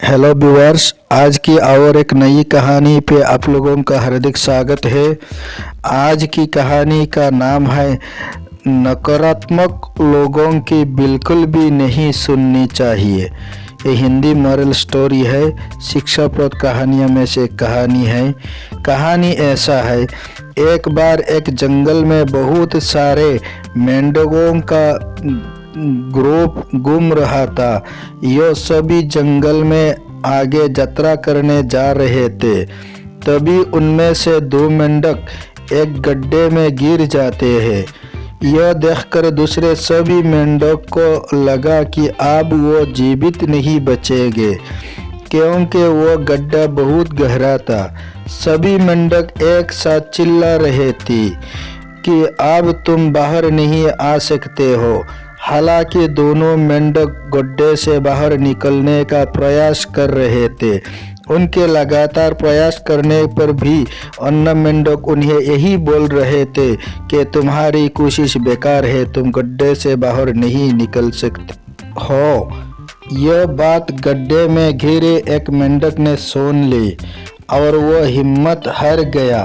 Hello viewers, आज की और एक नई कहानी पे आप लोगों का हार्दिक स्वागत है। आज की कहानी का नाम है नकारात्मक लोगों की बिल्कुल भी नहीं सुननी चाहिए। ये हिंदी मॉरल स्टोरी है, शिक्षाप्रद कहानियों में से एक कहानी है। कहानी ऐसा है, एक बार एक जंगल में बहुत सारे मेंढकों का ग्रुप घूम रहा था। ये सभी जंगल में आगे यात्रा करने जा रहे थे। तभी उनमें से दो मेंढक एक गड्ढे में गिर जाते हैं। यह देखकर दूसरे सभी मेंढक को लगा कि अब वो जीवित नहीं बचेंगे, क्योंकि वो गड्ढा बहुत गहरा था। सभी मेंढक एक साथ चिल्ला रहे थे कि अब तुम बाहर नहीं आ सकते हो। हालांकि दोनों मेंढक गड्ढे से बाहर निकलने का प्रयास कर रहे थे। उनके लगातार प्रयास करने पर भी अन्य मेंढक उन्हें यही बोल रहे थे कि तुम्हारी कोशिश बेकार है, तुम गड्ढे से बाहर नहीं निकल सकते हो। यह बात गड्ढे में घिरे एक मेंढक ने सुन ली और वह हिम्मत हार गया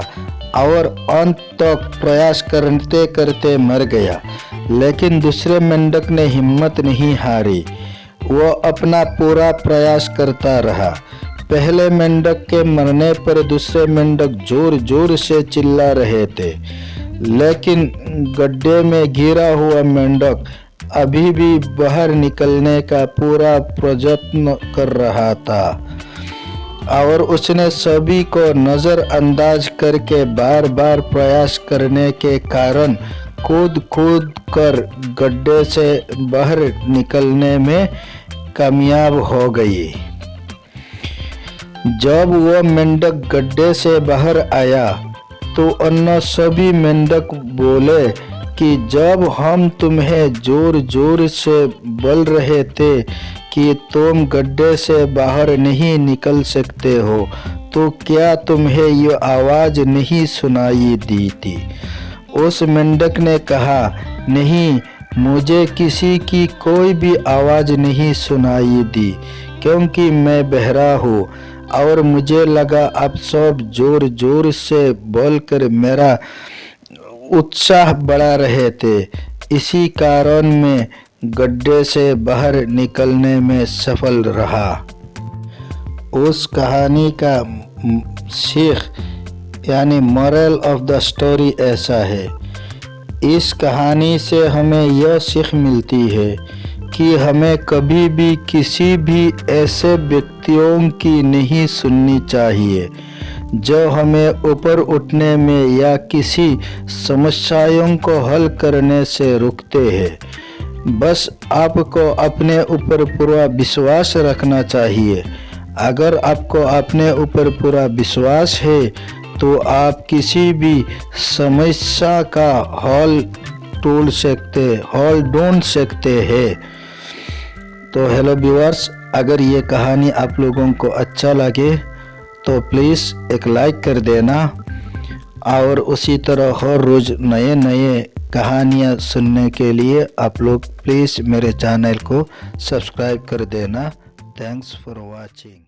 और अंत तक प्रयास करते करते मर गया। लेकिन दूसरे मेंढक ने हिम्मत नहीं हारी, वो अपना पूरा प्रयास करता रहा। पहले मेंढक के मरने पर दूसरे मेंढक जोर जोर से चिल्ला रहे थे, लेकिन गड्ढे में गिरा हुआ मेंढक अभी भी बाहर निकलने का पूरा प्रयत्न कर रहा था और उसने सभी को नज़रअंदाज करके बार बार प्रयास करने के कारण कूद कर गड्ढे से बाहर निकलने में कामयाब हो गई। जब वो मेंढक गड्ढे से बाहर आया तो अन्य सभी मेंढक बोले कि जब हम तुम्हें जोर जोर से बोल रहे थे कि तुम गड्ढे से बाहर नहीं निकल सकते हो, तो क्या तुम्हें ये आवाज़ नहीं सुनाई दी थी? उस मेंढक ने कहा, नहीं, मुझे किसी की कोई भी आवाज़ नहीं सुनाई दी, क्योंकि मैं बहरा हूँ और मुझे लगा आप सब जोर जोर से बोलकर मेरा उत्साह बढ़ा रहे थे। इसी कारण मैं गड्ढे से बाहर निकलने में सफल रहा। उस कहानी का सीख यानी मोरल ऑफ द स्टोरी ऐसा है। इस कहानी से हमें यह सीख मिलती है कि हमें कभी भी किसी भी ऐसे व्यक्तियों की नहीं सुननी चाहिए जो हमें ऊपर उठने में या किसी समस्याओं को हल करने से रोकते हैं। बस आपको अपने ऊपर पूरा विश्वास रखना चाहिए। अगर आपको अपने ऊपर पूरा विश्वास है तो आप किसी भी समस्या का हल ढूंढ सकते हैं। तो हेलो व्यूअर्स, अगर ये कहानी आप लोगों को अच्छा लगे तो प्लीज़ एक लाइक कर देना और उसी तरह हर रोज़ नए नए कहानियाँ सुनने के लिए आप लोग प्लीज़ मेरे चैनल को सब्सक्राइब कर देना। Thanks for watching.